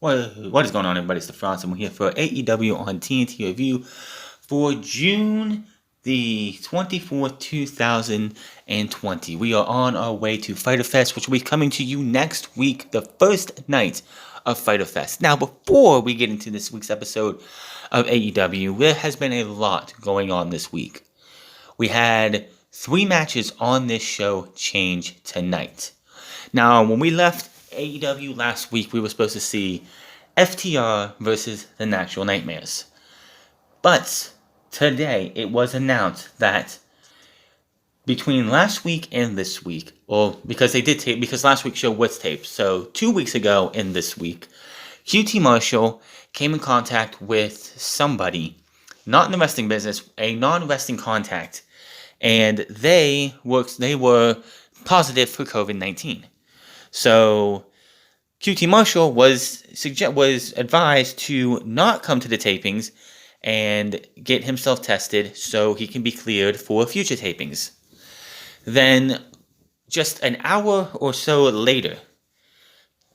What is going on, everybody? It's the France, and we're here for AEW on TNT review for June the 24th, 2020. We are on our way to Fyter Fest, which will be coming to you next week, the first night of Fyter Fest. Now, before we get into this week's episode of AEW, there has been a lot going on this week. We had 3 matches on this show change tonight. Now, when we left AEW last week, we were supposed to see FTR versus the Natural Nightmares. But today, it was announced that between last week and this week, because last week's show was taped, so 2 weeks ago and this week, QT Marshall came in contact with somebody, not in the wrestling business, a non-wrestling contact, and they were positive for COVID-19. So QT Marshall was advised to not come to the tapings and get himself tested so he can be cleared for future tapings. Then, just an hour or so later,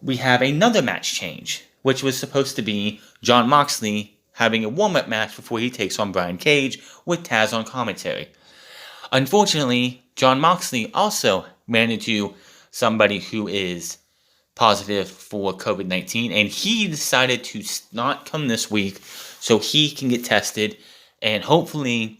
we have another match change, which was supposed to be Jon Moxley having a warm-up match before he takes on Brian Cage with Taz on commentary. Unfortunately, Jon Moxley also ran into somebody who is positive for COVID-19, and he decided to not come this week so he can get tested, and hopefully,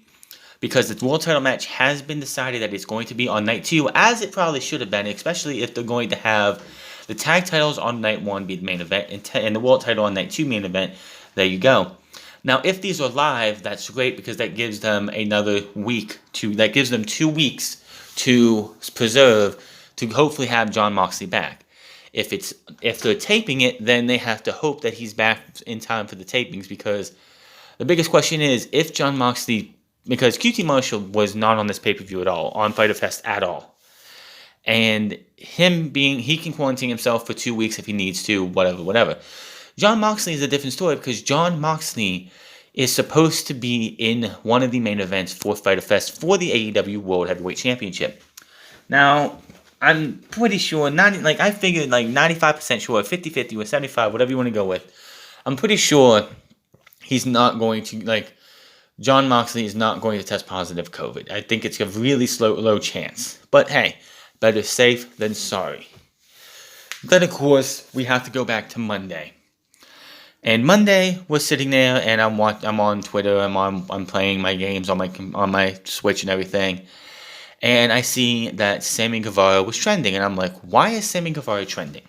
because the world title match has been decided that it's going to be on night 2, as it probably should have been, especially if they're going to have the tag titles on night 1 be the main event, and the world title on night 2 main event. There you go. Now, if these are live, that's great, because that gives them another week that gives them 2 weeks to preserve, to hopefully have Jon Moxley back. If they're taping it, then they have to hope that he's back in time for the tapings, because the biggest question is if Jon Moxley, because QT Marshall was not on this pay-per-view at all, on Fyter Fest at all. And he can quarantine himself for 2 weeks if he needs to, whatever. Jon Moxley is a different story, because Jon Moxley is supposed to be in one of the main events for Fyter Fest for the AEW World Heavyweight Championship. Now, I'm pretty sure, I figured 95% sure, 50-50 or 75, whatever you want to go with. I'm pretty sure he's not going to, Jon Moxley is not going to test positive COVID. I think it's a really low chance. But hey, better safe than sorry. Then, of course, we have to go back to Monday. And Monday, we're sitting there, and I'm on Twitter. I'm playing my games on my Switch and everything. And I see that Sammy Guevara was trending, and I'm like, why is Sammy Guevara trending?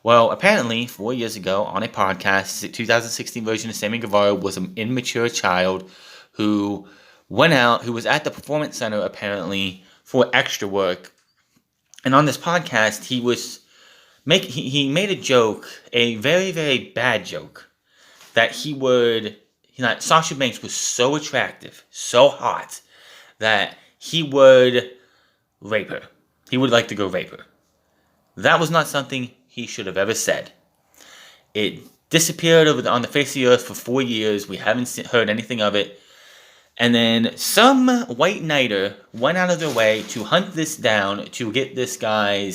Well, apparently, 4 years ago, on a podcast, the 2016 version of Sammy Guevara was an immature child who was at the Performance Center, apparently, for extra work. And on this podcast, he made a joke, a very, very bad joke, that Sasha Banks was so attractive, so hot, that he would rape her. He would like to go rape her. That was not something he should have ever said. It disappeared on the face of the earth for 4 years. We haven't heard anything of it. And then some white knighter went out of their way to hunt this down to get this guy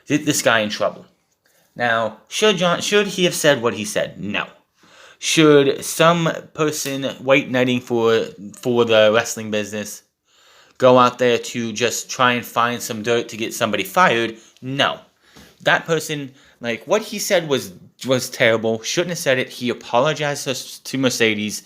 in trouble. Now, should he have said what he said? No. Should some person white knighting for the wrestling business go out there to just try and find some dirt to get somebody fired? No. That person, what he said was terrible. Shouldn't have said it. He apologized to Mercedes.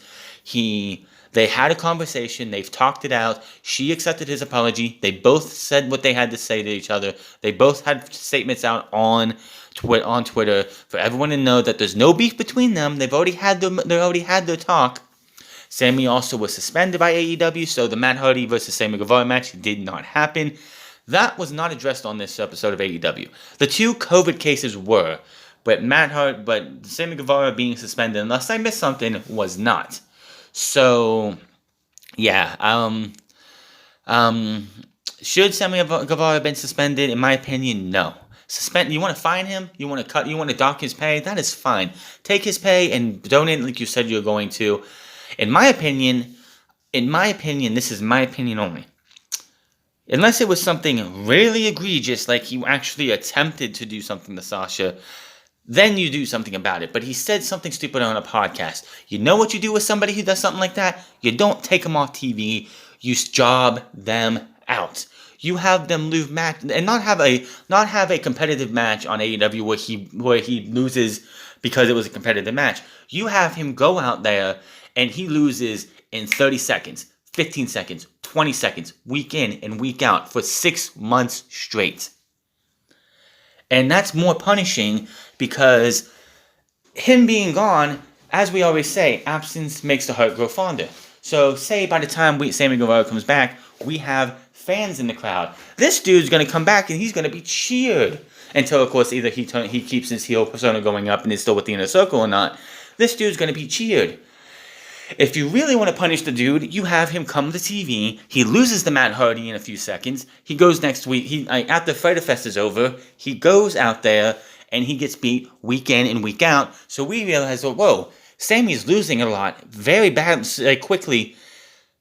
They had a conversation. They've talked it out. She accepted his apology. They both said what they had to say to each other. They both had statements out on Twitter for everyone to know that there's no beef between them. They already had their talk. Sammy also was suspended by AEW, so the Matt Hardy versus Sammy Guevara match did not happen. That was not addressed on this episode of AEW. The 2 COVID cases were, but Sammy Guevara being suspended, unless I missed something, was not. So, yeah. Should Sammy Guevara have been suspended? In my opinion, no. You want to fine him? You want to dock his pay? That is fine. Take his pay and donate like you said you're going to. In my opinion, this is my opinion only. Unless it was something really egregious, like he actually attempted to do something to Sasha, then you do something about it. But he said something stupid on a podcast. You know what you do with somebody who does something like that? You don't take them off TV. You job them out. You have them lose match and not have a competitive match on AEW where he loses because it was a competitive match. You have him go out there and he loses in 30 seconds, 15 seconds, 20 seconds, week in and week out for 6 months straight. And that's more punishing because him being gone, as we always say, absence makes the heart grow fonder. So say by the time Sammy Guevara comes back, we have fans in the crowd. This dude's going to come back and he's going to be cheered. Until, of course, either he keeps his heel persona going up and is still with the Inner Circle or not. This dude's going to be cheered. If you really want to punish the dude, you have him come to TV. He loses to Matt Hardy in a few seconds. He goes next week. After Fyter Fest is over, he goes out there and he gets beat week in and week out. So we realize, oh, whoa, Sammy's losing a lot very bad, quickly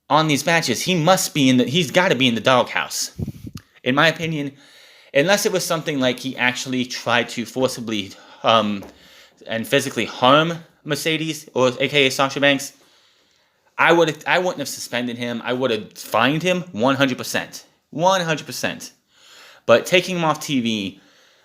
on these matches. He's got to be in the doghouse. In my opinion, unless it was something like he actually tried to forcibly and physically harm Mercedes, or aka Sasha Banks, I wouldn't have suspended him. I would have fined him 100%. 100%. But taking him off TV,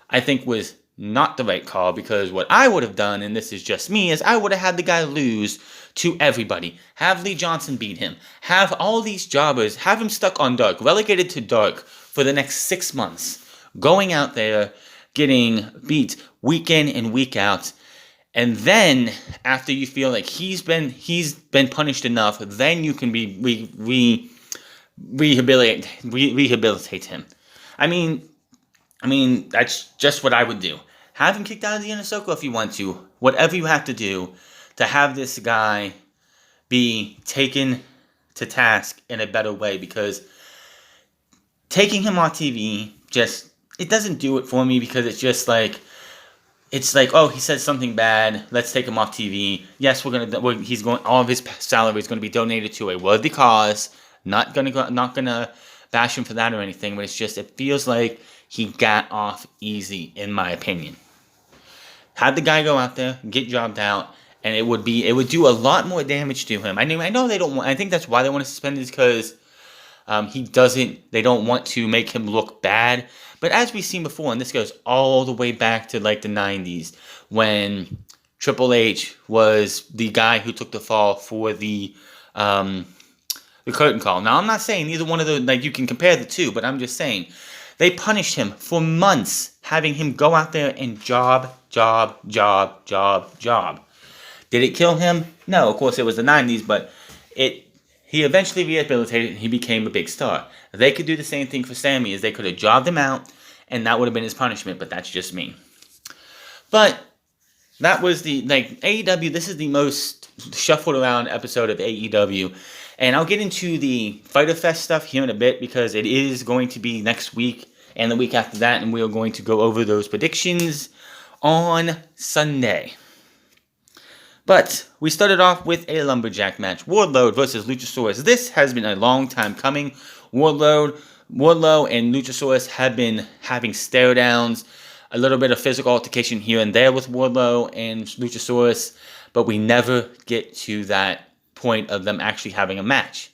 I think, was not the right call, because what I would have done, and this is just me, is I would have had the guy lose to everybody. Have Lee Johnson beat him. Have all these jobbers, have him stuck on Dark, relegated to Dark for the next 6 months. Going out there, getting beat week in and week out. And then, after you feel like he's been punished enough, then you can rehabilitate him. I mean, that's just what I would do. Have him kicked out of the Inner Circle if you want to. Whatever you have to do to have this guy be taken to task in a better way, because taking him off TV it doesn't do it for me, because it's just like, oh, he said something bad, let's take him off TV. Yes, all of his salary is going to be donated to a worthy cause. Not gonna bash him for that or anything, but it feels like he got off easy, in my opinion. Had the guy go out there, get jobbed out, and it would do a lot more damage to him. I know they don't want. I think that's why they want to suspend it, because they don't want to make him look bad. But as we've seen before, and this goes all the way back to like the 90s, when Triple H was the guy who took the fall for the curtain call. Now, I'm not saying either one of the, you can compare the two, but I'm just saying they punished him for months, having him go out there and job. Did it kill him? No, of course it was the 90s, but he eventually rehabilitated and he became a big star. They could do the same thing for Sammy, as they could have jobbed him out, and that would have been his punishment, but that's just me. But that was AEW, this is the most shuffled around episode of AEW. And I'll get into the Fyter Fest stuff here in a bit, because it is going to be next week and the week after that, and we are going to go over those predictions on Sunday. But we started off with a lumberjack match. Wardlow versus Luchasaurus. This has been a long time coming. Wardlow and Luchasaurus have been having stare downs, a little bit of physical altercation here and there with Wardlow and Luchasaurus, but we never get to that point of them actually having a match.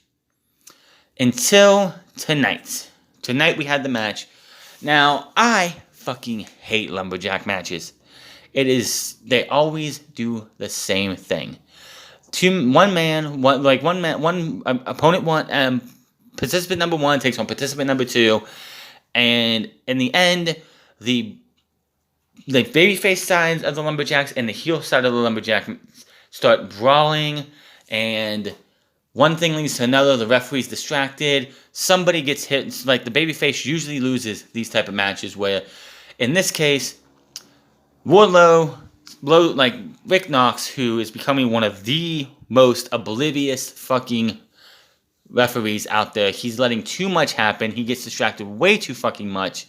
Until tonight. Tonight we had the match. Now, I fucking hate lumberjack matches. They always do the same thing. Participant number one takes on participant number two, and in the end, the babyface side of the lumberjacks and the heel side of the lumberjacks start brawling, and one thing leads to another. The referee's distracted. Somebody gets hit. It's like the babyface usually loses these type of matches, where in this case, Wardlow, Rick Knox, who is becoming one of the most oblivious fucking referees out there. He's letting too much happen. He gets distracted way too fucking much.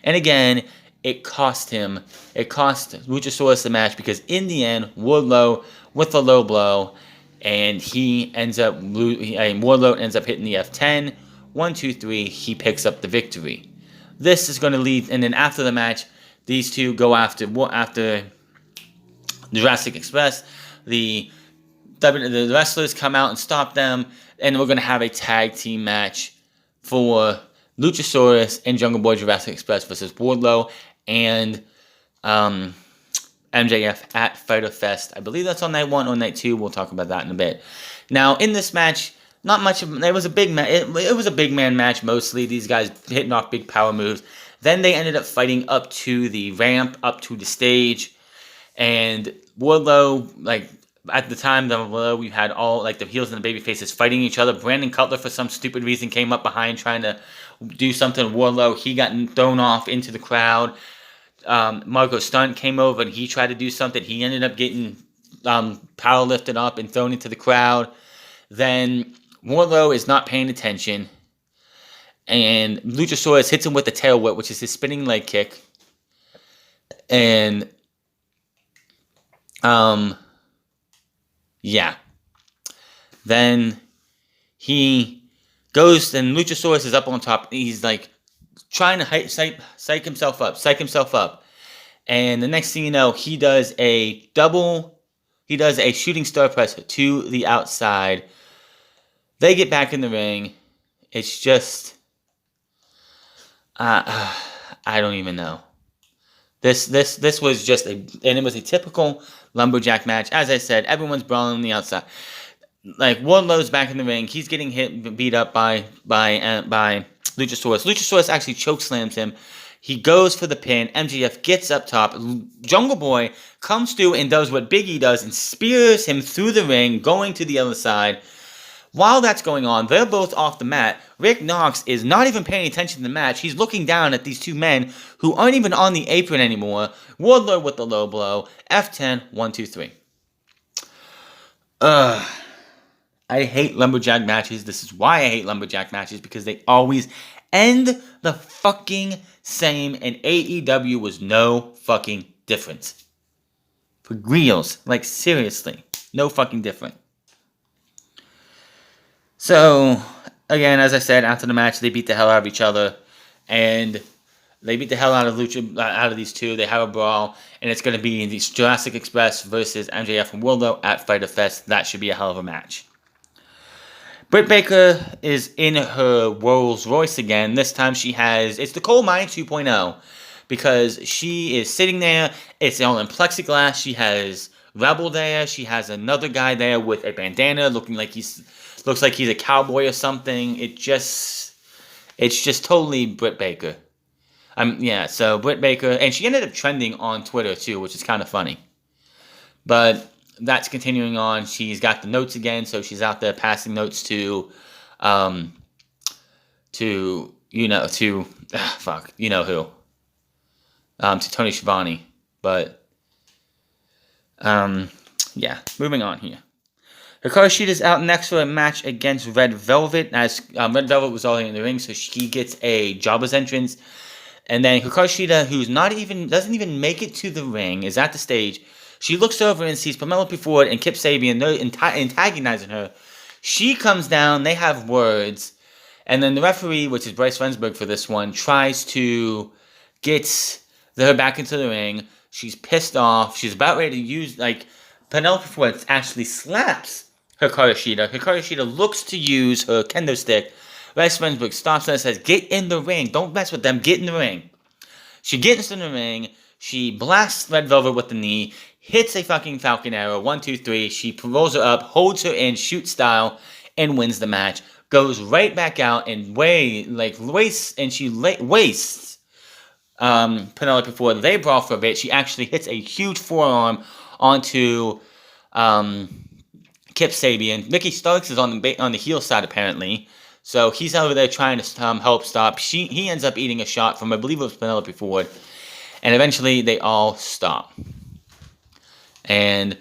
And again, it cost Luchasaurus the match, because in the end, Wardlow with the low blow, and Wardlow ends up hitting the F10. 1, 2, 3, he picks up the victory. This is going to lead, and then after the match, these two go after Jurassic Express. The wrestlers come out and stop them, and we're going to have a tag team match for Luchasaurus and Jungle Boy Jurassic Express versus Wardlow and MJF at Fyter Fest. I believe that's on night 1 or night 2. We'll talk about that in a bit. Now, in this match, not much. It was a big match. It was a big man match mostly. These guys hitting off big power moves. Then they ended up fighting up to the ramp, up to the stage, and Wardlow, like at the time, we had all like the heels and the baby faces fighting each other. Brandon Cutler, for some stupid reason, came up behind trying to do something to Wardlow. He got thrown off into the crowd. Marco Stunt came over and he tried to do something. He ended up getting power lifted up and thrown into the crowd. Then Wardlow is not paying attention, and Luchasaurus hits him with the tail whip, which is his spinning leg kick. And yeah. Then he goes, and Luchasaurus is up on top. He's like trying to psych himself up. And the next thing you know, he does a shooting star press to the outside. They get back in the ring. It's just, I don't even know. This was just it was a typical lumberjack match. As I said, everyone's brawling on the outside. Like Wardlow's back in the ring. He's getting beat up by Luchasaurus. Luchasaurus actually chokeslams him. He goes for the pin. MJF gets up top. Jungle Boy comes through and does what Big E does and spears him through the ring, going to the other side. While that's going on, they're both off the mat. Rick Knox is not even paying attention to the match. He's looking down at these two men who aren't even on the apron anymore. Wardlow with the low blow. F10, 1, 2, 3. I hate lumberjack matches. This is why I hate lumberjack matches, because they always end the fucking same, and AEW was no fucking different. For reals. Like, seriously. No fucking different. So, again, as I said, after the match, they beat the hell out of each other, and they beat the hell out of these two. They have a brawl, and it's going to be the Jurassic Express versus MJF and Wardlow at Fyter Fest. That should be a hell of a match. Britt Baker is in her Rolls Royce again. This time it's the Coal Mine 2.0, because she is sitting there. It's all in plexiglass. She has Rebel there. She has another guy there with a bandana, looks like he's a cowboy or something. It's just totally Britt Baker. So Britt Baker, and she ended up trending on Twitter too, which is kind of funny. But that's continuing on. She's got the notes again, so she's out there passing notes to Tony Schiavone. But moving on here. Hikaru Shida's out next for a match against Red Velvet, as Red Velvet was already in the ring, so she gets a jobber's entrance. And then Hikaru Shida, who's doesn't even make it to the ring, is at the stage. She looks over and sees Penelope Ford and Kip Sabian antagonizing her. She comes down, they have words, and then the referee, which is Bryce Rensburg for this one, tries to get her back into the ring. She's pissed off. She's about ready to use, Penelope Ford actually slaps Hikaru Shida. Hikaru Shida looks to use her kendo stick. Bryce Rensburg stops her and says, "Get in the ring. Don't mess with them. Get in the ring." She gets in the ring. She blasts Red Velvet with the knee. Hits a fucking Falcon Arrow. 1, 2, 3. She rolls her up, holds her in, shoot style, and wins the match. Goes right back out and wastes Penelope Ford. They brawl for a bit. She actually hits a huge forearm onto Kip Sabian. Ricky Starks is on the heel side apparently, so he's over there trying to help stop. He ends up eating a shot from, I believe it was Penelope Ford, and eventually they all stop. And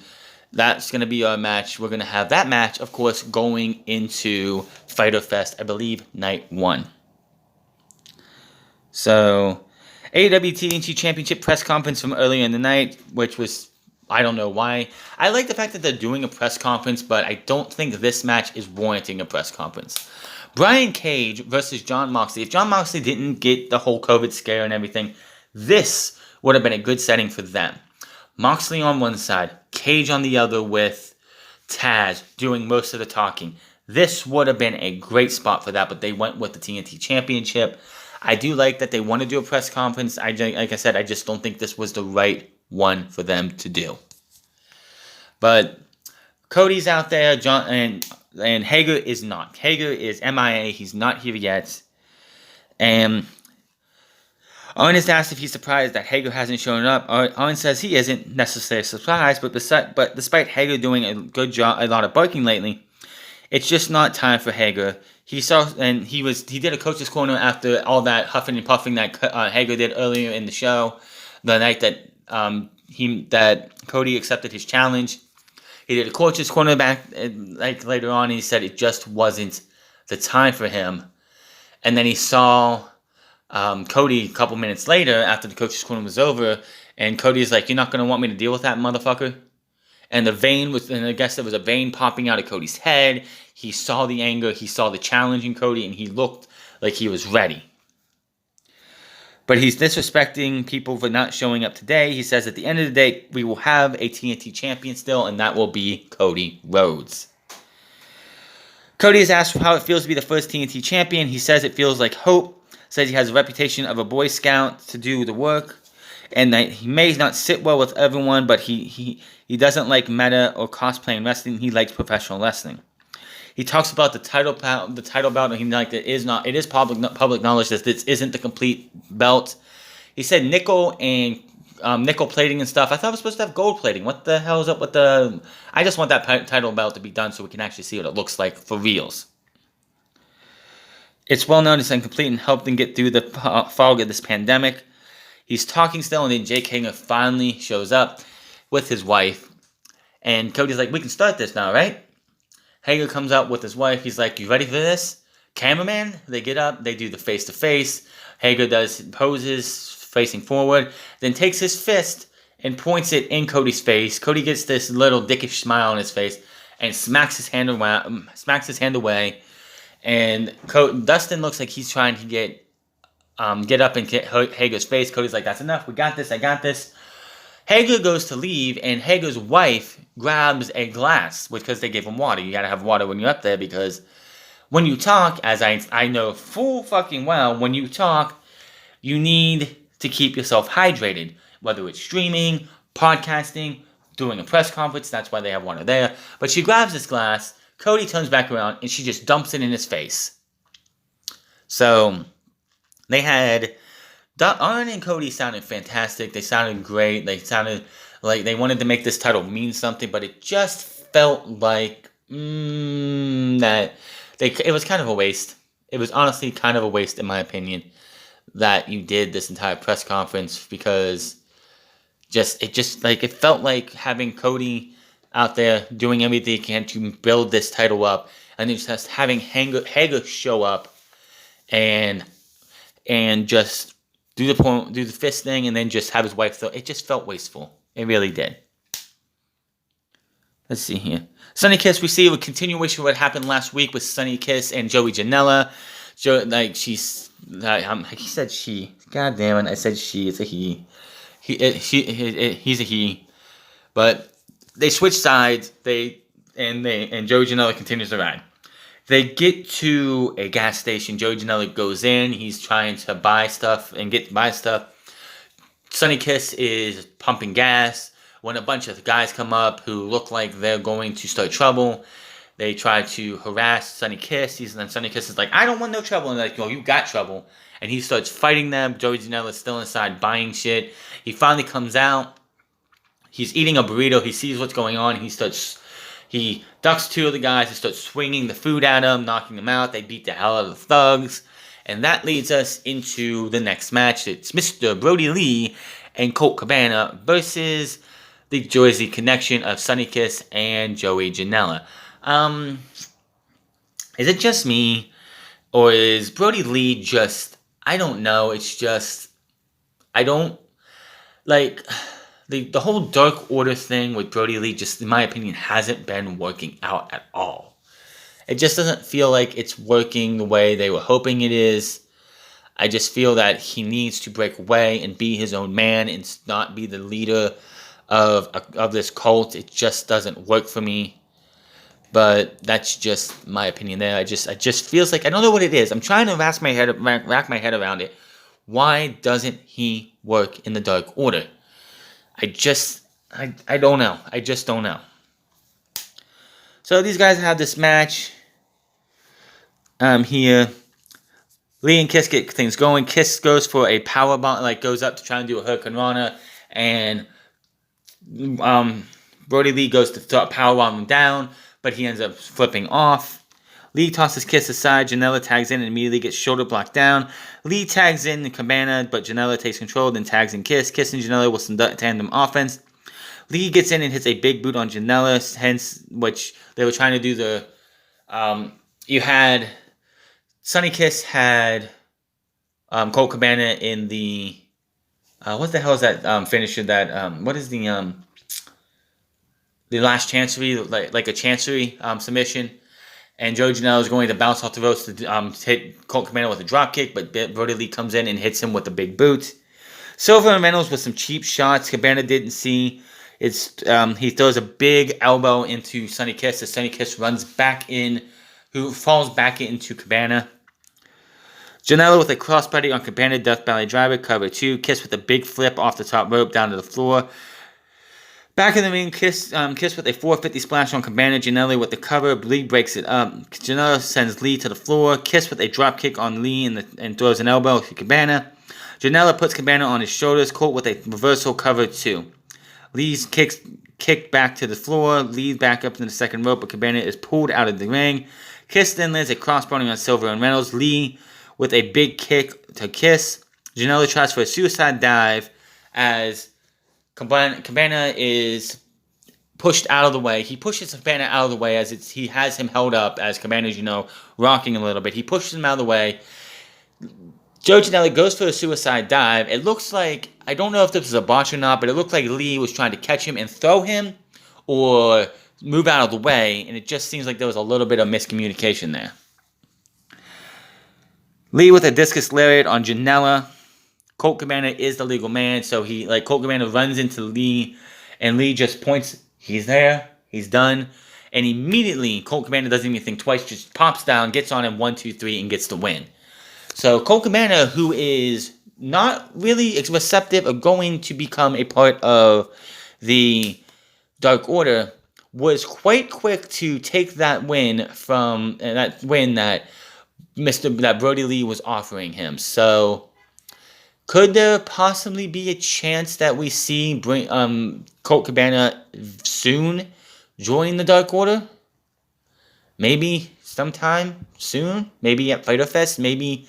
that's going to be our match. We're going to have that match, of course, going into Fyter Fest, I believe, night 1. So, AEW TNT Championship press conference from earlier in the night, which was, I don't know why. I like the fact that they're doing a press conference, but I don't think this match is warranting a press conference. Brian Cage versus Jon Moxley. If Jon Moxley didn't get the whole COVID scare and everything, this would have been a good setting for them. Moxley on one side, cage on the other with Taz doing most of the talking. This would have been a great spot for that, but they went with the TNT Championship. I do like that they want to do a press conference. Like I said, I just don't think this was the right one for them to do. But Cody's out there, and Hager is not. Hager is MIA. He's not here yet. And Owen is asked if he's surprised that Hager hasn't shown up. Owen says he isn't necessarily surprised, but despite Hager doing a good job, a lot of barking lately, it's just not time for Hager. He did a coach's corner after all that huffing and puffing that Hager did earlier in the show, the night that Cody accepted his challenge. He did a coach's corner back later on, and he said it just wasn't the time for him. And then he saw Cody a couple minutes later after the coach's corner was over, and Cody's like, "You're not gonna want me to deal with that, motherfucker." And I guess there was a vein popping out of Cody's head. He saw the anger, he saw the challenge in Cody, and he looked like he was ready. But he's disrespecting people for not showing up today. He says at the end of the day, we will have a TNT champion still, and that will be Cody Rhodes. Cody is asked how it feels to be the first TNT champion. He says it feels like hope. Says he has a reputation of a Boy Scout to do the work, and that he may not sit well with everyone, but he doesn't like meta or cosplay in wrestling. He likes professional wrestling. He talks about the title bout, and it is public knowledge that this isn't the complete belt. He said nickel and nickel plating and stuff. I thought it was supposed to have gold plating. What the hell is up with the? I just want that title belt to be done so we can actually see what it looks like for reals. It's well known it's incomplete and helped them get through the fog of this pandemic. He's talking still, and then Jake Hager finally shows up with his wife. And Cody's like, "We can start this now, right?" Hager comes out with his wife. He's like, "You ready for this? Cameraman?" They get up. They do the face-to-face. Hager does poses facing forward. Then takes his fist and points it in Cody's face. Cody gets this little dickish smile on his face and smacks his hand away. And Dustin looks like he's trying to get up and get Hager's face. Cody's like, "That's enough. We got this. I got this." Hager goes to leave, and Hager's wife grabs a glass, because they gave him water. You gotta have water when you're up there, because when you talk, as I know full fucking well, when you talk, you need to keep yourself hydrated. Whether it's streaming, podcasting, doing a press conference, that's why they have water there. But she grabs this glass, Cody turns back around, and she just dumps it in his face. So, they had... Arn and Cody sounded fantastic. They sounded great. They sounded like they wanted to make this title mean something, but it just felt like that it was kind of a waste. It was honestly kind of a waste, in my opinion, that you did this entire press conference, because it felt like having Cody out there doing everything he can to build this title up, and then just having Hager show up and just do the fist thing, and then just have his wife throw. It just felt wasteful. It really did. Let's see here. Sonny Kiss, we see a continuation of what happened last week with Sonny Kiss and Joey Janela. He said she. God damn it! I said she. It's a he. He's a he. But they switch sides. And Joey Janela continues to ride. They get to a gas station. Joey Janela goes in. He's trying to buy stuff. Sonny Kiss is pumping gas when a bunch of guys come up who look like they're going to start trouble. They try to harass Sonny Kiss. And Sonny Kiss is like, "I don't want no trouble." And they're like, "Well, you got trouble." And he starts fighting them. Joey Janela is still inside buying shit. He finally comes out. He's eating a burrito. He sees what's going on. He ducks two of the guys and starts swinging the food at them, knocking them out. They beat the hell out of the thugs. And that leads us into the next match. It's Mr. Brody Lee and Colt Cabana versus the Jersey Connection of Sonny Kiss and Joey Janela. Is it just me? Or is Brody Lee just... I don't know. It's just... I don't... Like... The whole Dark Order thing with Brody Lee just, in my opinion, hasn't been working out at all. It just doesn't feel like it's working the way they were hoping it is. I just feel that he needs to break away and be his own man and not be the leader of this cult. It just doesn't work for me. But that's just my opinion there. I just feels like I don't know what it is. I'm trying to rack my head around it. Why doesn't he work in the Dark Order? I don't know. I just don't know. So these guys have this match. Here, Lee and Kiss get things going. Kiss goes for a power bomb, like goes up to try and do a Hurricane Rana, and Brody Lee goes to power bomb him down, but he ends up flipping off. Lee tosses Kiss aside. Janela tags in and immediately gets shoulder blocked down. Lee tags in Cabana, but Janela takes control, then tags in Kiss. Kiss and Janela with some tandem offense. Lee gets in and hits a big boot on Janela, hence which they were trying to do the. You had Sonny Kiss had Colt Cabana in the. What the hell is that finisher? That what is the last chancery, like a chancery submission, and Joey Janela is going to bounce off the ropes to hit Colt Cabana with a drop kick, but Brody Lee comes in and hits him with a big boot. Silver and Reynolds with some cheap shots. Cabana didn't see. He throws a big elbow into Sonny Kiss as Sonny Kiss runs back in, who falls back into Cabana. Janela with a crossbody on Cabana, Death Valley Driver, cover 2. Kiss with a big flip off the top rope down to the floor. Back in the ring, Kiss with a 450 splash on Cabana. Janela with the cover. Lee breaks it up. Janela sends Lee to the floor. Kiss with a drop kick on Lee and throws an elbow to Cabana. Janela puts Cabana on his shoulders. Colt with a reversal cover 2. Lee's kicked back to the floor. Lee back up to the second rope, but Cabana is pulled out of the ring. Kiss then lands a crossbody on Silver and Reynolds. Lee with a big kick to Kiss. Janela tries for a suicide dive as Cabana is pushed out of the way. He pushes Cabana out of the way as he has him held up as Cabana's, rocking a little bit. He pushes him out of the way. Joe Janela goes for a suicide dive. It looks like, I don't know if this was a botch or not, but it looked like Lee was trying to catch him and throw him or move out of the way, and it just seems like there was a little bit of miscommunication there. Lee with a discus lariat on Janela. Colt Cabana is the legal man, so Colt Cabana runs into Lee, and Lee just points, he's there, he's done, and immediately Colt Cabana doesn't even think twice, just pops down, gets on him 1, 2, 3, and gets the win. So Colt Cabana, who is not really receptive of going to become a part of the Dark Order, was quite quick to take that win that Brody Lee was offering him. So could there possibly be a chance that we see Colt Cabana soon join the Dark Order? Maybe sometime soon? Maybe at Fyter Fest? Maybe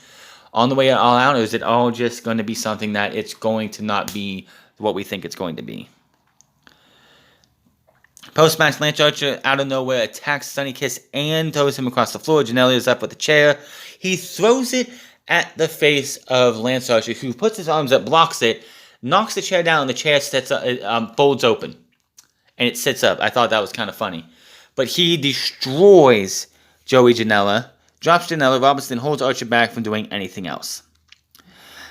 on the way all out? Or is it all just going to be something that it's going to not be what we think it's going to be? Post-match, Lance Archer out of nowhere attacks Sonny Kiss and throws him across the floor. Janela is up with a chair. He throws it at the face of Lance Archer, who puts his arms up, blocks it, knocks the chair down, and the chair folds open. And it sits up. I thought that was kind of funny. But he destroys Joey Janela, drops Janela. Robinson holds Archer back from doing anything else.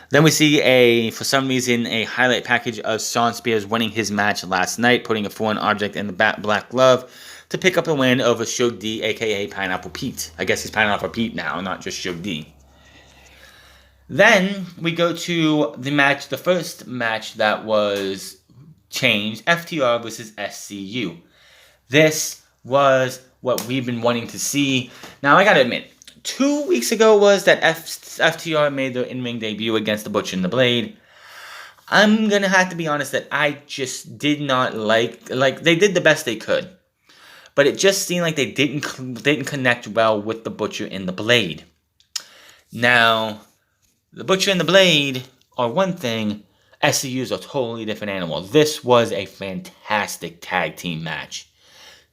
Then we see for some reason, a highlight package of Shawn Spears winning his match last night, putting a foreign object in the black glove to pick up a win over Shug D, a.k.a. Pineapple Pete. I guess he's Pineapple Pete now, not just Shug D. Then we go to the first match that was changed, FTR versus SCU. This was what we've been wanting to see. Now, I gotta admit, 2 weeks ago was that FTR made their in-ring debut against the Butcher and the Blade. I'm gonna have to be honest that I just did not like they did the best they could, but it just seemed like they didn't connect well with the Butcher and the Blade. Now, the Butcher and the Blade are one thing. SCU is a totally different animal. This was a fantastic tag team match.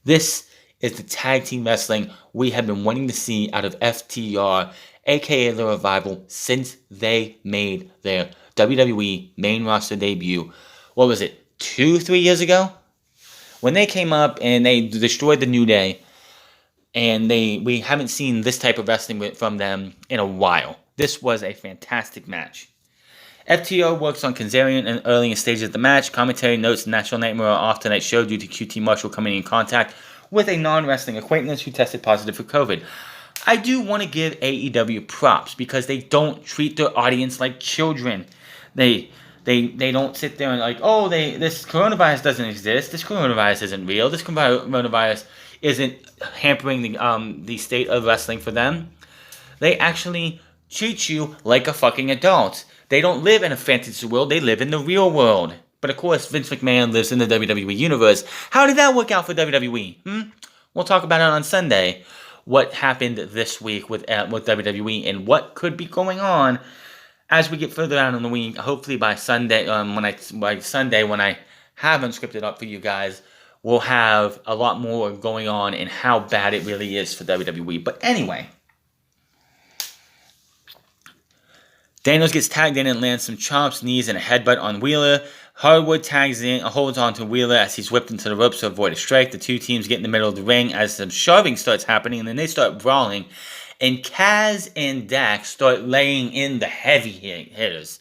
This is the tag team wrestling we have been wanting to see out of FTR, aka the Revival, since they made their WWE main roster debut. What was it, 2-3 years ago? When they came up and they destroyed the New Day, and we haven't seen this type of wrestling from them in a while. This was a fantastic match. FTR works on Kazarian in early stages of the match. Commentary notes National Nightmare are off tonight's show due to QT Marshall coming in contact with a non-wrestling acquaintance who tested positive for COVID. I do want to give AEW props because they don't treat their audience like children. They don't sit there and like, oh, this coronavirus doesn't exist. This coronavirus isn't real. This coronavirus isn't hampering the state of wrestling for them. They actually treat you like a fucking adult. They don't live in a fantasy world. They live in the real world. But of course, Vince McMahon lives in the WWE universe. How did that work out for WWE? We'll talk about it on Sunday. What happened this week with WWE and what could be going on as we get further out in the week. Hopefully by Sunday, when I have unscripted up for you guys, we'll have a lot more going on and how bad it really is for WWE. But anyway, Daniels gets tagged in and lands some chops, knees, and a headbutt on Wheeler. Hardwood tags in, holds on to Wheeler as he's whipped into the ropes to avoid a strike. The two teams get in the middle of the ring as some shoving starts happening, and then they start brawling. And Kaz and Dax start laying in the heavy hitters.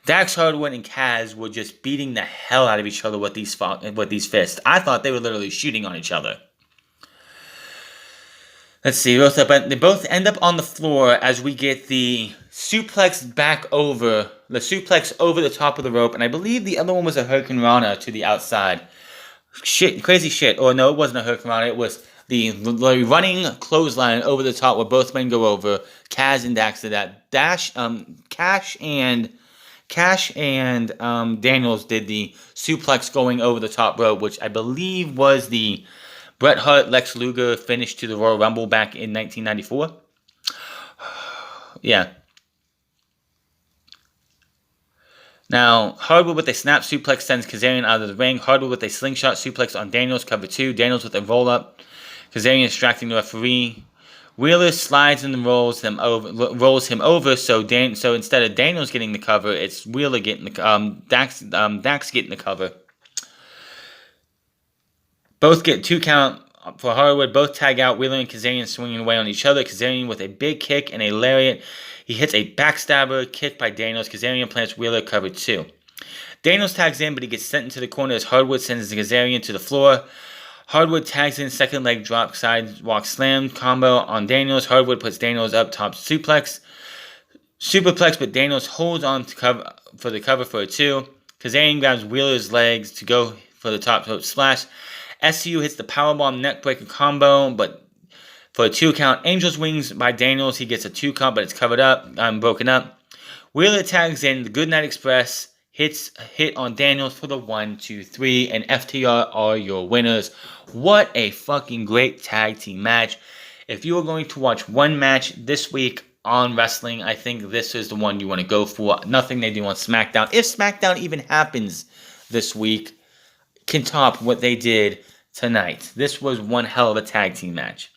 Dax Hardwood and Kaz were just beating the hell out of each other with these fists. I thought they were literally shooting on each other. Let's see, they both end up on the floor as we get the suplex over the top of the rope, and I believe the other one was a Hurricane Rana to the outside. Crazy shit. Or no, it wasn't a Hurricane Rana, it was the running clothesline over the top where both men go over. Kaz and Dax did that. Cash and Daniels did the suplex going over the top rope, which I believe was the Bret Hart, Lex Luger finish to the Royal Rumble back in 1994. Yeah. Now, Hardwood with a snap suplex sends Kazarian out of the ring. Hardwood with a slingshot suplex on Daniels, cover 2. Daniels with a roll-up. Kazarian distracting the referee. Wheeler slides and rolls him over. So instead of Daniels getting the cover, it's Wheeler getting the Dax getting the cover. Both get 2 count for Hardwood. Both tag out. Wheeler and Kazarian swinging away on each other. Kazarian with a big kick and a lariat. He hits a backstabber kick by Daniels. Kazarian plants Wheeler, cover 2. Daniels tags in, but he gets sent into the corner as Hardwood sends Kazarian to the floor. Hardwood tags in, second leg drop, sidewalk slam combo on Daniels. Hardwood puts Daniels up top superplex, but Daniels holds on to cover for the cover for a 2. Kazarian grabs Wheeler's legs to go for the top rope splash. SCU hits the powerbomb neckbreaker combo, but for a 2 count. Angel's wings by Daniels. He gets a 2 count, but it's broken up. Wheeler tags in. The Goodnight Express hit on Daniels for the 1, 2, 3, and FTR are your winners. What a fucking great tag team match. If you are going to watch one match this week on wrestling, I think this is the one you want to go for. Nothing they do on SmackDown, if SmackDown even happens this week, can top what they did tonight. This was one hell of a tag team match.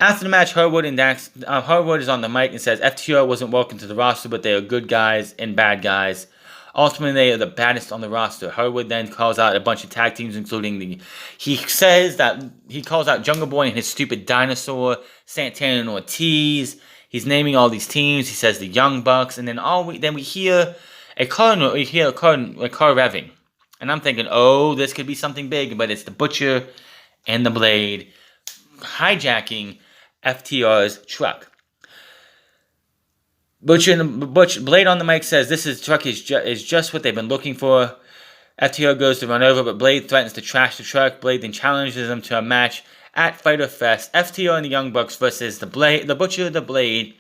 After the match, Hardwood is on the mic and says FTR wasn't welcome to the roster, but they are good guys and bad guys. Ultimately, they are the baddest on the roster. Hardwood then calls out a bunch of tag teams, including he calls out Jungle Boy and his stupid dinosaur, Santana and Ortiz. He's naming all these teams. He says the Young Bucks, and then we hear a car revving. And I'm thinking, oh, this could be something big, but it's the Butcher and the Blade hijacking FTR's truck. Blade on the mic says this truck is just what they've been looking for. FTR goes to run over, but Blade threatens to trash the truck. Blade then challenges them to a match at Fyter Fest. FTR and the Young Bucks versus the Butcher, the Blade.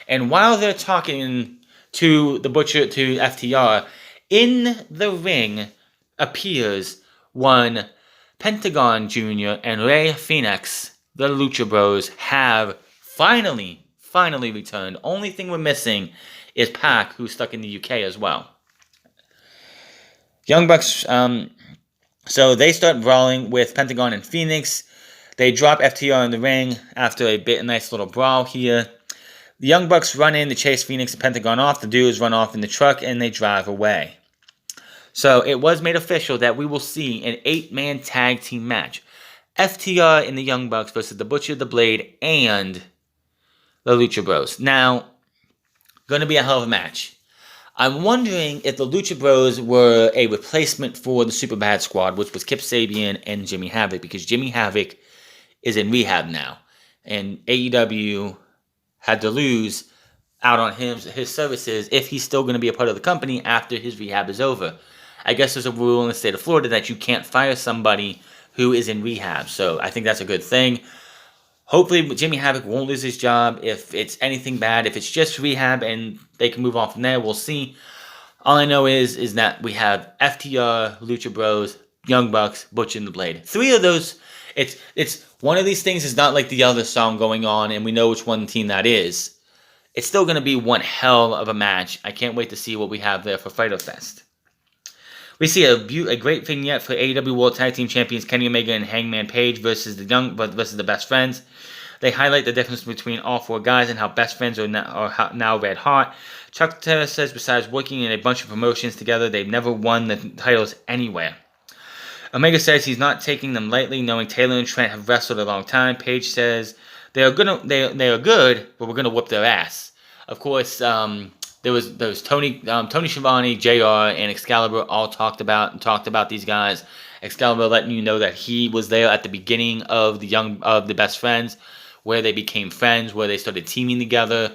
And while they're talking to the Butcher, to FTR, in the ring appears one Pentagon Jr. and Rey Fenix. The Lucha Bros have finally returned. Only thing we're missing is Pac, who's stuck in the UK as well. Young Bucks, so they start brawling with Pentagon and Phoenix. They drop FTR in the ring after a nice little brawl here. The Young Bucks run in to chase Phoenix and Pentagon off. The dudes run off in the truck and they drive away. So it was made official that we will see an 8-man tag team match. FTR and the Young Bucks versus the Butcher, the Blade, and the Lucha Bros. Now, going to be a hell of a match. I'm wondering if the Lucha Bros were a replacement for the Superbad Squad, which was Kip Sabian and Jimmy Havoc, because Jimmy Havoc is in rehab now, and AEW had to lose out on his services if he's still going to be a part of the company after his rehab is over. I guess there's a rule in the state of Florida that you can't fire somebody who is in rehab, so I think that's a good thing. Hopefully, Jimmy Havoc won't lose his job if it's anything bad. If it's just rehab and they can move on from there, we'll see. All I know is that we have FTR, Lucha Bros, Young Bucks, Butcher and the Blade. Three of those. It's one of these things is not like the other song going on, and we know which one team that is. It's still going to be one hell of a match. I can't wait to see what we have there for Fyter Fest. We see a great vignette for AEW World Tag Team Champions Kenny Omega and Hangman Page versus the Best Friends. They highlight the difference between all four guys and how Best Friends are now red hot. Chuck Taylor says besides working in a bunch of promotions together, they've never won the titles anywhere. Omega says he's not taking them lightly, knowing Taylor and Trent have wrestled a long time. Page says they are good, but we're gonna whoop their ass. Of course, there was Tony Schiavone, JR, and Excalibur all talked about these guys. Excalibur letting you know that he was there at the beginning of the Best Friends, where they became friends, where they started teaming together.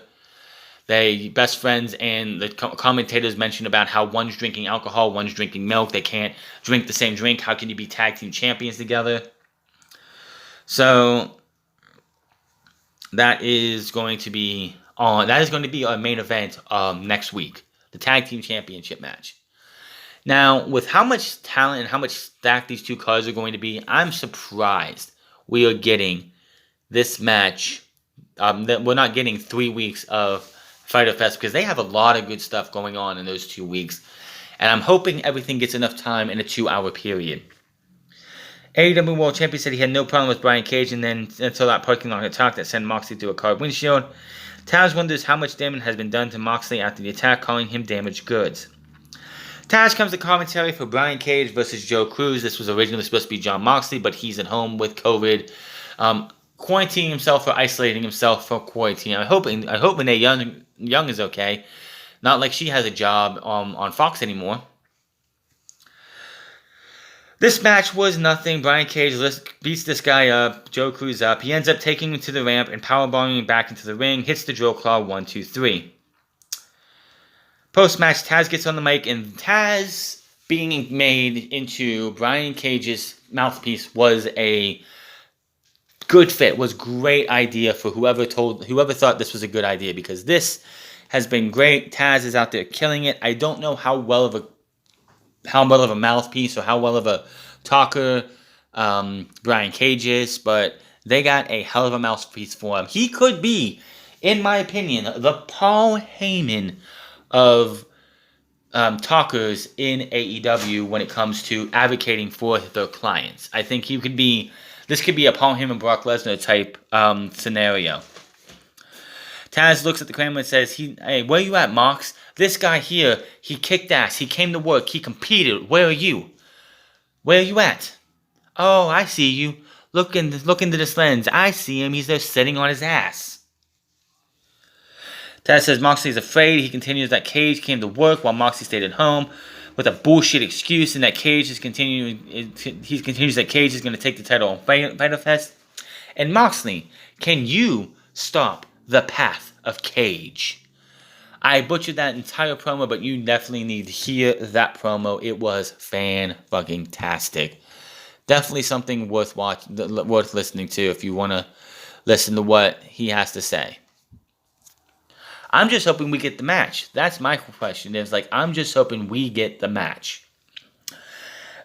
They best friends, and the commentators mentioned about how one's drinking alcohol, one's drinking milk. They can't drink the same drink. How can you be tag team champions together? So that is going to be our main event next week, the tag team championship match. Now, with how much talent and how much stacked these two cards are going to be, I'm surprised we are getting this match. That we're not getting 3 weeks of Fyter Fest, because they have a lot of good stuff going on in those 2 weeks. And I'm hoping everything gets enough time in a 2-hour period. AEW World Champion said he had no problem with Brian Cage, and then until that parking lot attack that sent Moxley through a car windshield. Taz wonders how much damage has been done to Moxley after the attack, calling him damaged goods. Taz comes to commentary for Brian Cage versus Joe Cruz. This was originally supposed to be Jon Moxley, but he's at home with COVID, quarantining himself or isolating himself from quarantine. I hope Renee Young is okay. Not like she has a job on Fox anymore. This match was nothing. Brian Cage beats this guy up, Joe Cruz up. He ends up taking him to the ramp and powerbombing him back into the ring. Hits the drill claw 1, 2, 3. Post-match, Taz gets on the mic, and Taz being made into Brian Cage's mouthpiece was a good fit, was great idea for whoever thought this was a good idea, because this has been great. Taz is out there killing it. I don't know how well of a mouthpiece or how well of a talker Brian Cage is, but they got a hell of a mouthpiece for him. He could be, in my opinion, the Paul Heyman of talkers in AEW when it comes to advocating for their clients. I think this could be a Paul Heyman, Brock Lesnar type scenario. Taz looks at the camera and says, "Hey, where you at, Mox? This guy here, he kicked ass. He came to work. He competed. Where are you? Where are you at? Oh, I see you. Look into this lens. I see him. He's there sitting on his ass." Taz says Moxley's afraid. He continues that Cage came to work while Moxley stayed at home with a bullshit excuse, and that Cage is that Cage is going to take the title on Fyter Fest. And Moxley, can you stop the path of Cage? I butchered that entire promo, but you definitely need to hear that promo. It was fan-fucking-tastic. Definitely something worth listening to if you want to listen to what he has to say. I'm just hoping we get the match. That's my question. I'm just hoping we get the match.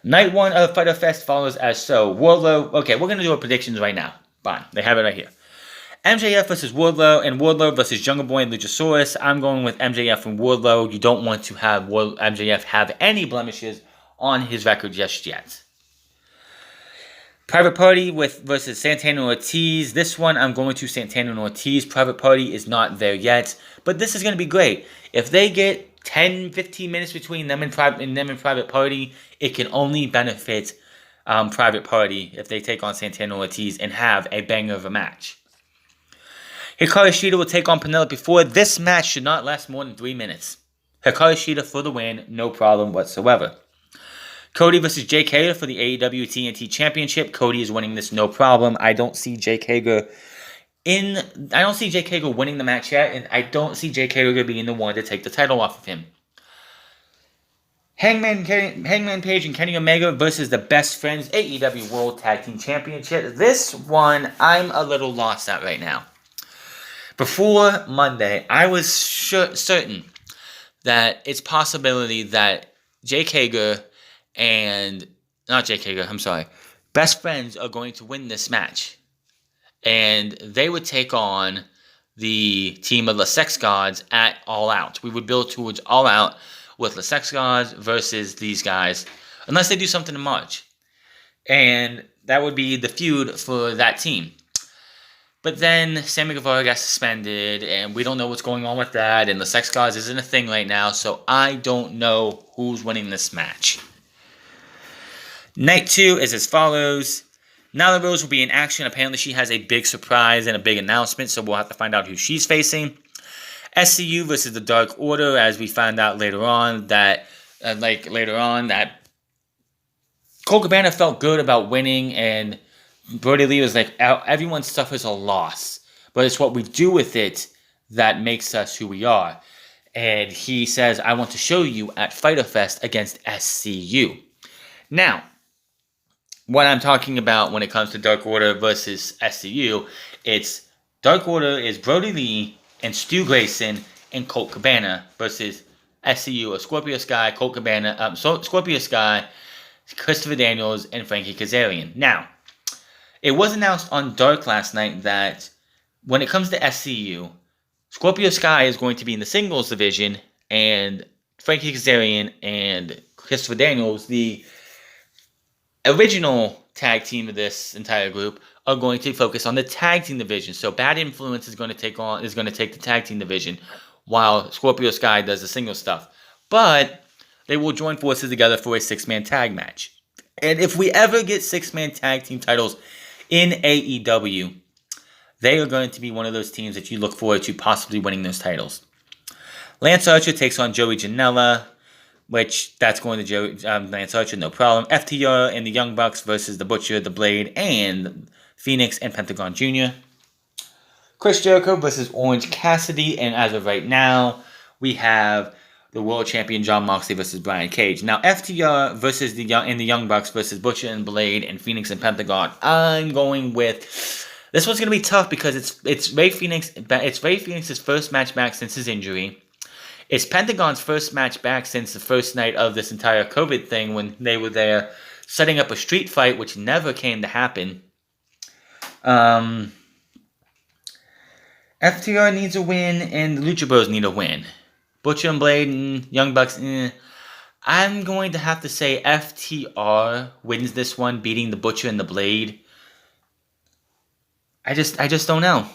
Night 1 of Fyter Fest follows as so. Wardlow. Okay, we're going to do our predictions right now. Fine. They have it right here. MJF versus Wardlow, and Wardlow versus Jungle Boy and Luchasaurus. I'm going with MJF and Wardlow. You don't want to have MJF have any blemishes on his record just yet. Private Party versus Santana and Ortiz. This one, I'm going to Santana and Ortiz. Private Party is not there yet, but this is going to be great. If they get 10, 15 minutes between them and Private Party, it can only benefit Private Party if they take on Santana and Ortiz and have a banger of a match. Hikaru Shida will take on Penelope Ford. This match should not last more than 3 minutes. Hikaru Shida for the win, no problem whatsoever. Cody versus Jake Hager for the AEW TNT Championship. Cody is winning this, no problem. I don't see Jake Hager winning the match yet, and I don't see Jake Hager being the one to take the title off of him. Hangman Page and Kenny Omega versus the Best Friends AEW World Tag Team Championship. This one, I'm a little lost at right now. Before Monday, I was certain that it's possibility that Best Friends are going to win this match. And they would take on the team of the Sex Gods at All Out. We would build towards All Out with the Sex Gods versus these guys, unless they do something in March. And that would be the feud for that team. But then Sammy Guevara got suspended, and we don't know what's going on with that, and the Sex Gods isn't a thing right now, so I don't know who's winning this match. Night 2 is as follows. Nyla Rose will be in action. Apparently she has a big surprise and a big announcement, so we'll have to find out who she's facing. SCU versus the Dark Order, as we find out later on that Colt Cabana felt good about winning, and Brody Lee was like, everyone suffers a loss, but it's what we do with it that makes us who we are. And he says, I want to show you at Fyter Fest against SCU. Now, what I'm talking about when it comes to Dark Order versus SCU, it's Dark Order is Brody Lee and Stu Grayson and Colt Cabana versus SCU of Scorpio Sky, Scorpio Sky, Christopher Daniels, and Frankie Kazarian. Now, it was announced on Dark last night that when it comes to SCU, Scorpio Sky is going to be in the singles division, and Frankie Kazarian and Christopher Daniels, the original tag team of this entire group, are going to focus on the tag team division. So Bad Influence is going to take the tag team division, while Scorpio Sky does the single stuff. But they will join forces together for a 6-man tag match. And if we ever get 6-man tag team titles in AEW, they are going to be one of those teams that you look forward to possibly winning those titles. Lance Archer takes on Joey Janela, which that's going to Lance Archer, no problem. FTR and the Young Bucks versus the Butcher, the Blade, and Phoenix and Pentagon Jr. Chris Jericho versus Orange Cassidy, and as of right now, we have the world champion Jon Moxley versus Brian Cage. Now, FTR versus the Young Bucks versus Butcher and Blade and Phoenix and Pentagon. I'm going with this one's going to be tough because it's Rey Fenix. It's Rey Fenix's first match back since his injury. It's Pentagon's first match back since the first night of this entire COVID thing when they were there setting up a street fight, which never came to happen. FTR needs a win, and the Lucha Bros need a win. Butcher and Blade and Young Bucks, I'm going to have to say FTR wins this one, beating the Butcher and the Blade. I just don't know.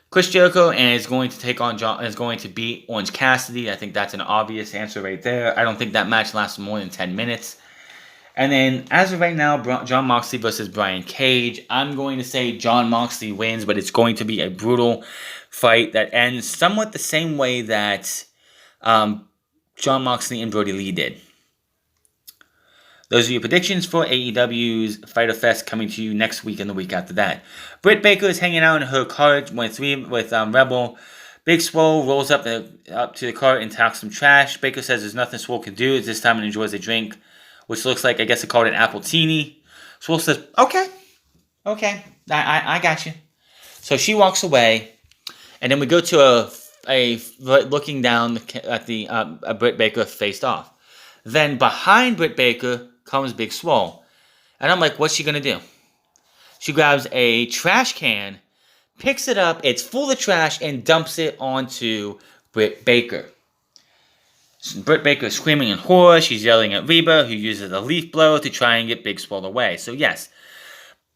Chris Jericho is going to beat Orange Cassidy. I think that's an obvious answer right there. I don't think that match lasts more than 10 minutes. And then, as of right now, Jon Moxley versus Brian Cage. I'm going to say Jon Moxley wins, but it's going to be a brutal fight that ends somewhat the same way that Jon Moxley and Brody Lee did. Those are your predictions for AEW's Fyter Fest coming to you next week and the week after that. Britt Baker is hanging out in her car with Rebel. Big Swole rolls up to the car and talks some trash. Baker says there's nothing Swole can do. It's this time and enjoys a drink, which looks like, I guess they called it an apple teeny. Swole says, okay, I got you. So she walks away, and then we go to a looking down at the Britt Baker faced off. Then behind Britt Baker comes Big Swole. And I'm like, what's she going to do? She grabs a trash can, picks it up, it's full of trash, and dumps it onto Britt Baker. Britt Baker is screaming in horror. She's yelling at Reba, who uses a leaf blower to try and get Big Swole away. So yes,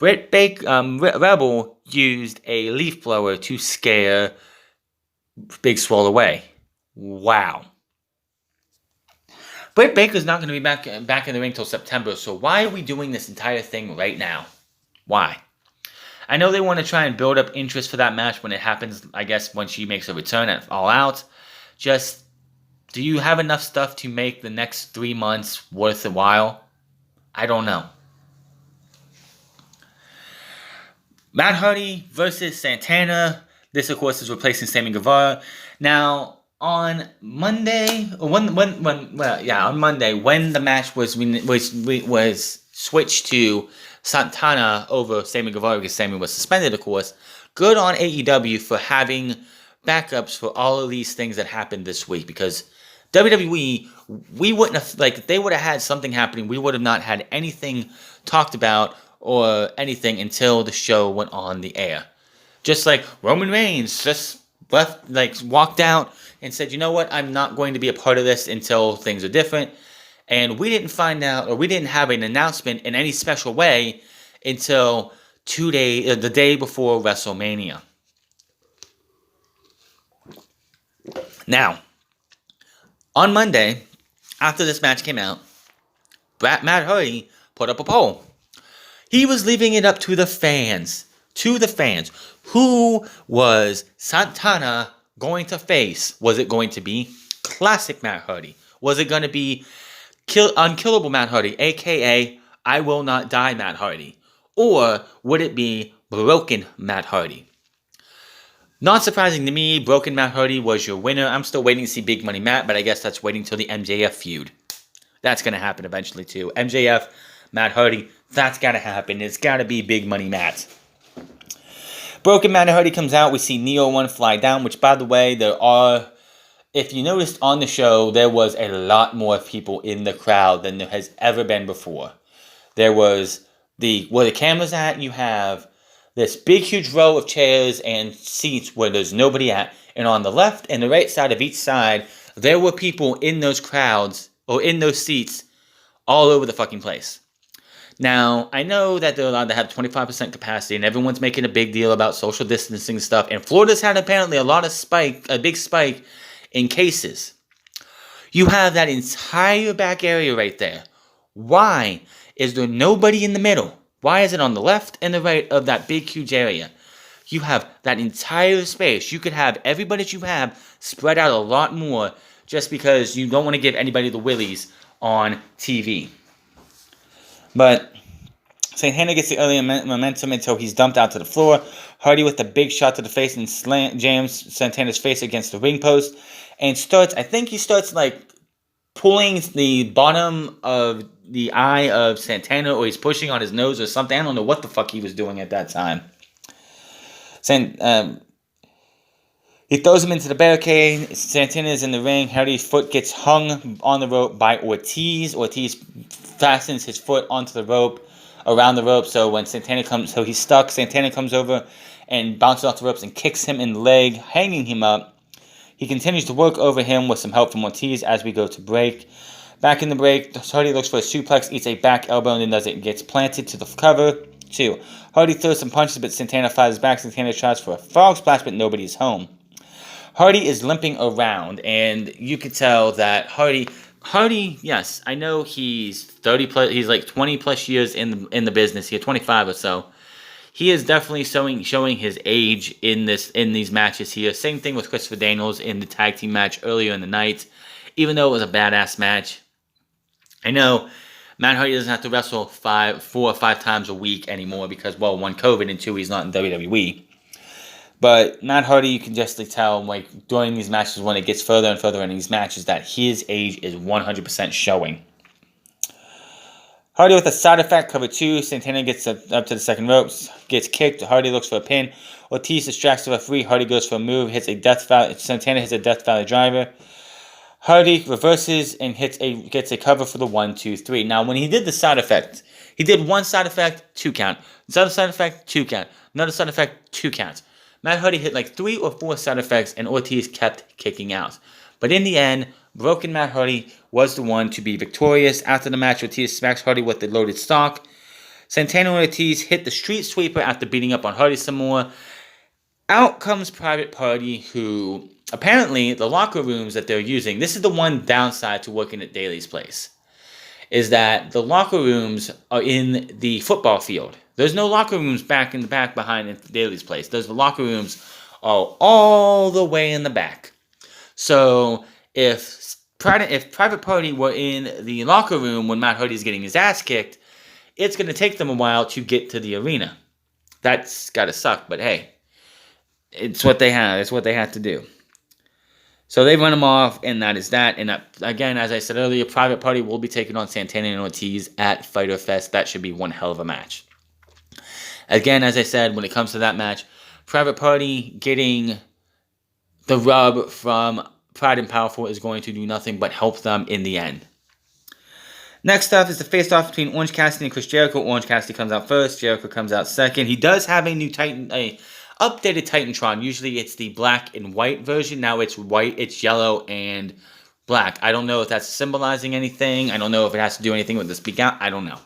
Rebel used a leaf blower to scare Big Swole away. Wow. Britt Baker's not going to be back in the ring till September, so why are we doing this entire thing right now? Why? I know they want to try and build up interest for that match when it happens, I guess, when she makes a return at All Out. Just, Do you have enough stuff to make the next 3 months worth a while? I don't know. Matt Hardy versus Santana. This, of course, is replacing Sammy Guevara. Now, on Monday, on Monday, when the match was switched to Santana over Sammy Guevara because Sammy was suspended, of course. Good on AEW for having backups for all of these things that happened this week, because WWE, we wouldn't have, like, if they would have had something happening, we would have not had anything talked about or anything until the show went on the air. Just like Roman Reigns just walked out and said, you know what, I'm not going to be a part of this until things are different. And we didn't find out, or we didn't have an announcement in any special way until the day before WrestleMania. Now, on Monday, after this match came out, Matt Hardy put up a poll. He was leaving it up to the fans. Who was Santana going to face? Was it going to be classic Matt Hardy? Was it going to be unkillable Matt Hardy, a.k.a. I will not die Matt Hardy? Or would it be broken Matt Hardy? Not surprising to me, broken Matt Hardy was your winner. I'm still waiting to see Big Money Matt, but I guess that's waiting till the MJF feud. That's going to happen eventually too. MJF, Matt Hardy, that's got to happen. It's got to be Big Money Matt. Broken Matt Hardy comes out. We see Neo 1 fly down, which, by the way, if you noticed on the show, there was a lot more people in the crowd than there has ever been before. There was where the camera's at, you have this big, huge row of chairs and seats where there's nobody at. And on the left and the right side of each side, there were people in those crowds, or in those seats, all over the fucking place. Now, I know that they're allowed to have 25% capacity, and everyone's making a big deal about social distancing stuff. And Florida's had apparently a big spike in cases. You have that entire back area right there. Why is there nobody in the middle? Why is it on the left and the right of that big, huge area? You have that entire space. You could have everybody that you have spread out a lot more just because you don't want to give anybody the willies on TV. But Santana gets the early momentum until he's dumped out to the floor. Hardy with a big shot to the face and jams Santana's face against the ring post. And starts pulling the bottom of the eye of Santana, or he's pushing on his nose or something. I don't know what the fuck he was doing at that time. He throws him into the barricade. Santana is in the ring. Hardy's foot gets hung on the rope by Ortiz. Ortiz fastens his foot onto the rope, around the rope, so when he's stuck. Santana comes over and bounces off the ropes and kicks him in the leg, hanging him up. He continues to work over him with some help from Ortiz as we go to break. Back in the break, Hardy looks for a suplex, eats a back elbow, and then does it. Gets planted to the cover. 2. Hardy throws some punches, but Santana fires back. Santana tries for a frog splash, but nobody's home. Hardy is limping around, and you can tell that Hardy, yes, I know he's 30 plus, he's like 20 plus years in the business here, 25 or so. He is definitely showing his age in these matches here. Same thing with Christopher Daniels in the tag team match earlier in the night. Even though it was a badass match, I know Matt Hardy doesn't have to wrestle 4 or 5 times a week anymore because, well, 1, COVID, and 2, he's not in WWE. But Matt Hardy, you can just tell, like, during these matches, when it gets further and further in these matches, that his age is 100% showing. Hardy with a side effect, cover 2. Santana gets up to the second ropes, gets kicked. Hardy looks for a pin. Ortiz distracts the referee. Hardy goes for a move, Santana hits a Death Valley driver. Hardy reverses and gets a cover for the 1, 2, 3. Now, when he did the side effect, he did one side effect, 2 count. Another side effect, 2 count. Another side effect, 2 counts. Matt Hardy hit like 3 or 4 side effects, and Ortiz kept kicking out. But in the end, broken Matt Hardy was the one to be victorious. After the match, Ortiz smacks Hardy with the loaded stock. Santana and Ortiz hit the street sweeper after beating up on Hardy some more. Out comes Private Party, who apparently the locker rooms that they're using, this is the one downside to working at Daly's place, is that the locker rooms are in the football field. There's no locker rooms back in the back behind Daly's place. The locker rooms are all the way in the back. So if if Private Party were in the locker room when Matt Hardy's getting his ass kicked, it's going to take them a while to get to the arena. That's got to suck, but hey, it's what they have. It's what they had to do. So they run him off, and that is that. And again, as I said earlier, Private Party will be taking on Santana and Ortiz at Fyter Fest. That should be one hell of a match. Again, as I said, when it comes to that match, Private Party getting the rub from Pride and Powerful is going to do nothing but help them in the end. Next up is the face-off between Orange Cassidy and Chris Jericho. Orange Cassidy comes out first. Jericho comes out second. He does have a new updated Titantron. Usually it's the black and white version. Now it's white, it's yellow, and black. I don't know if that's symbolizing anything. I don't know if it has to do anything with the speak out. I don't know.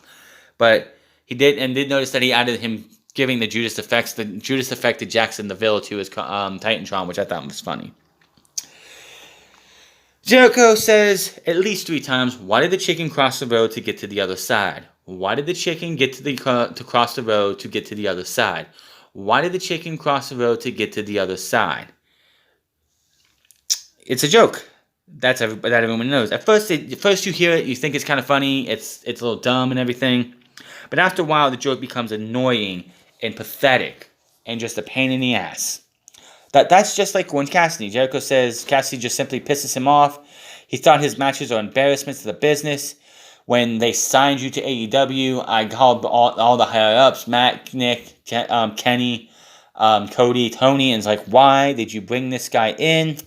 But he did notice that he added him giving the Judas effect to Jackson Neville to his Titantron, which I thought was funny. Jericho says at least 3 times, why did the chicken cross the road to get to the other side? Why did the chicken get to cross the road to get to the other side? Why did the chicken cross the road to get to the other side? It's a joke. That everyone knows. At first you hear it, you think it's kind of funny. It's a little dumb and everything. But after a while, the joke becomes annoying and pathetic and just a pain in the ass. That's just like Orange Cassidy. Jericho says Cassidy just simply pisses him off. He thought his matches are embarrassments to the business. When they signed you to AEW, I called all the higher-ups, Matt, Nick, Kenny, Cody, Tony, and it's like, why did you bring this guy in?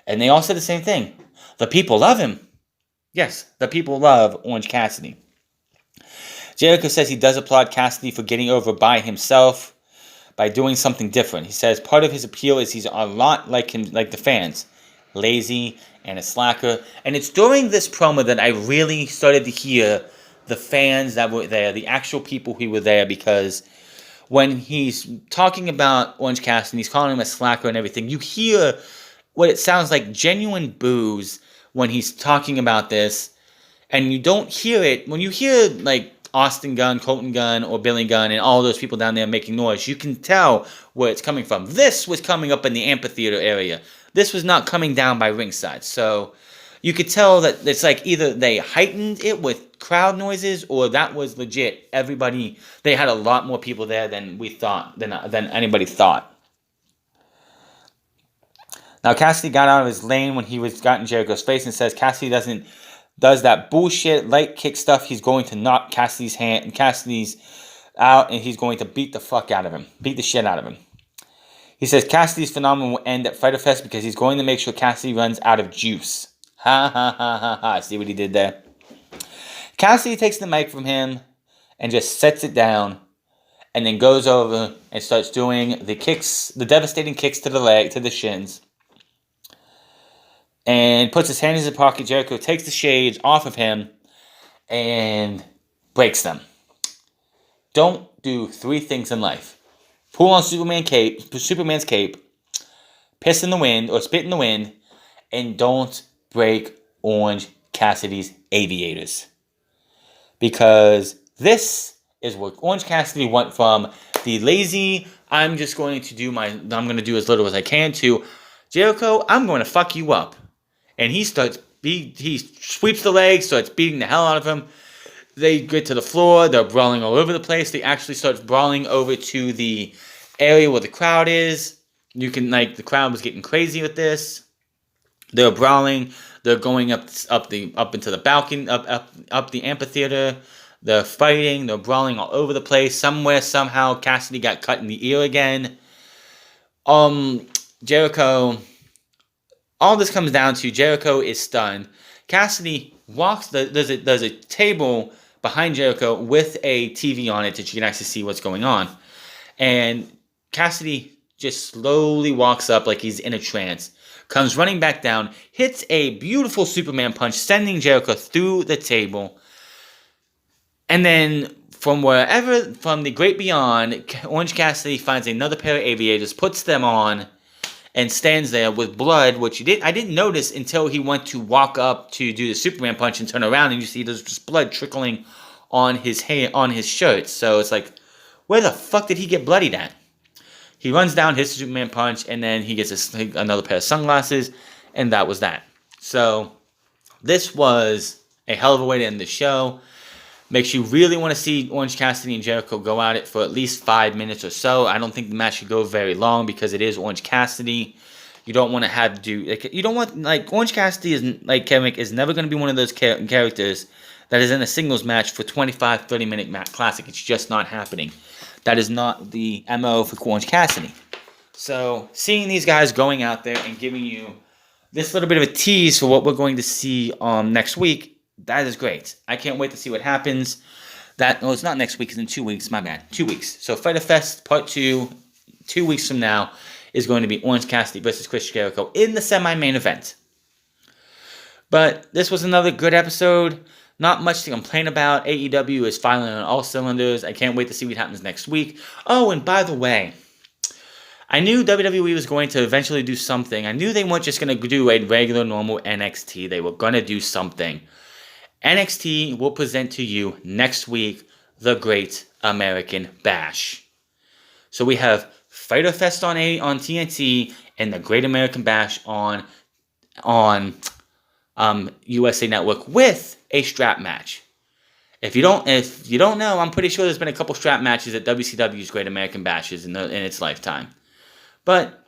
And they all said the same thing. The people love him. Yes, the people love Orange Cassidy. Jericho says he does applaud Cassidy for getting over by himself, by doing something different. He says part of his appeal is he's a lot like the fans, lazy and a slacker. And it's during this promo that I really started to hear the fans that were there, the actual people who were there, because when he's talking about Orange Cassidy, he's calling him a slacker and everything, you hear what it sounds like genuine boos when he's talking about this, and you don't hear it when you hear like Austin Gunn, Colton Gunn, or Billy Gunn, and all those people down there making noise. You can tell where it's coming from. This was coming up in the amphitheater area. This was not coming down by ringside. So you could tell that it's like either they heightened it with crowd noises, or that was legit. Everybody, they had a lot more people there than we thought, than anybody thought. Now Cassidy got out of his lane when he got in Jericho's face and says Cassidy does that bullshit light kick stuff. He's going to knock Cassidy's out, and he's going to beat the fuck out of him. Beat the shit out of him. He says Cassidy's phenomenon will end at Fyter Fest because he's going to make sure Cassidy runs out of juice. Ha ha ha ha ha. See what he did there? Cassidy takes the mic from him and just sets it down, and then goes over and starts doing the kicks, the devastating kicks to the shins. And puts his hand in his pocket. Jericho takes the shades off of him and breaks them. Don't do 3 things in life. Pull on Superman's cape, piss in the wind or spit in the wind, and don't break Orange Cassidy's aviators. Because this is what Orange Cassidy went from the lazy, I'm going to do as little as I can, to Jericho, I'm going to fuck you up. And he sweeps the leg, starts beating the hell out of him. They get to the floor, they're brawling all over the place. They actually start brawling over to the area where the crowd is. You can, the crowd was getting crazy with this. They're brawling, they're going up into the balcony, up the amphitheater. They're fighting, they're brawling all over the place. Somehow, Cassidy got cut in the ear again. Jericho... All this comes down to Jericho is stunned. Cassidy walks. There's a table behind Jericho with a TV on it that you can actually see what's going on. And Cassidy just slowly walks up like he's in a trance. Comes running back down. Hits a beautiful Superman punch, sending Jericho through the table. And then from the great beyond, Orange Cassidy finds another pair of aviators, puts them on, and stands there with blood, which I didn't notice until he went to walk up to do the Superman punch and turn around, and you see there's just blood trickling on his shirt. So it's like, where the fuck did he get bloodied at? He runs down, hits the Superman punch, and then he gets another pair of sunglasses, and that was that. So This was a hell of a way to end the show. Makes you really want to see Orange Cassidy and Jericho go at it for at least 5 minutes or so. I don't think the match should go very long because it is Orange Cassidy. You don't want to have to do... you don't want... Orange Cassidy is never going to be one of those characters that is in a singles match for 25, 30-minute classic. It's just not happening. That is not the MO for Orange Cassidy. So, seeing these guys going out there and giving you this little bit of a tease for what we're going to see next week, that is great. I can't wait to see what happens. It's not next week, it's in 2 weeks. My bad. 2 weeks. So Fyter Fest Part 2, 2 weeks from now, is going to be Orange Cassidy versus Chris Jericho in the semi-main event. But this was another good episode. Not much to complain about. AEW is firing on all cylinders. I can't wait to see what happens next week. Oh, and by the way, I knew WWE was going to eventually do something. I knew they weren't just going to do a regular, normal NXT. They were going to do something. NXT will present to you next week the Great American Bash. So we have Fyter Fest on TNT and the Great American Bash on USA Network with a strap match. If you don't know, I'm pretty sure there's been a couple strap matches at WCW's Great American Bashes in its lifetime. But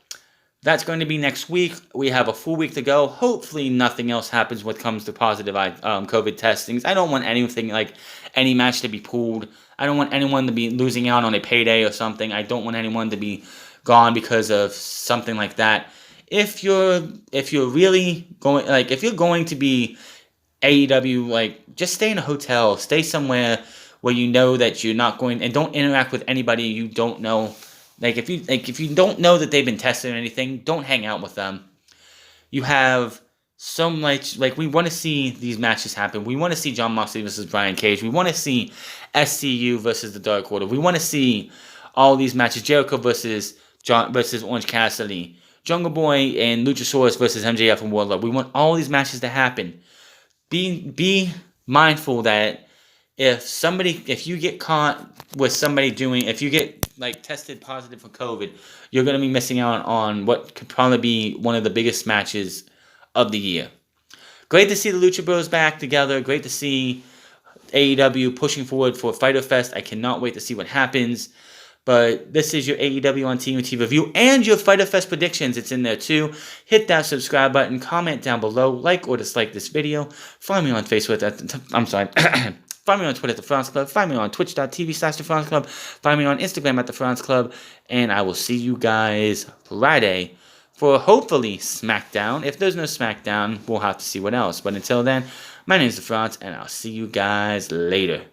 that's going to be next week. We have a full week to go. Hopefully nothing else happens when it comes to positive COVID testings. I don't want anything any match to be pulled. I don't want anyone to be losing out on a payday or something. I don't want anyone to be gone because of something like that. If you're really going, if you're going to be AEW, just stay in a hotel. Stay somewhere where you know that you're not going, and don't interact with anybody you don't know. If you don't know that they've been tested or anything, don't hang out with them. You have so much, we want to see these matches happen. We want to see Jon Moxley versus Brian Cage. We want to see SCU versus the Dark Order. We want to see all these matches. Jericho versus Orange Cassidy. Jungle Boy and Luchasaurus versus MJF and Wardlow. We want all these matches to happen. Be mindful that if you get caught with somebody if you get tested positive for COVID, you're going to be missing out on what could probably be one of the biggest matches of the year. Great to see the Lucha Bros back together. Great to see AEW pushing forward for Fyter Fest. I cannot wait to see what happens. But this is your AEW on TNT review and your Fyter Fest predictions. It's in there too. Hit that subscribe button. Comment down below. Like or dislike this video. Find me on Facebook. Find me on Twitter at The France Club. Find me on twitch.tv/The France Club. Find me on Instagram at The France Club. And I will see you guys Friday for hopefully SmackDown. If there's no SmackDown, we'll have to see what else. But until then, my name is The France, and I'll see you guys later.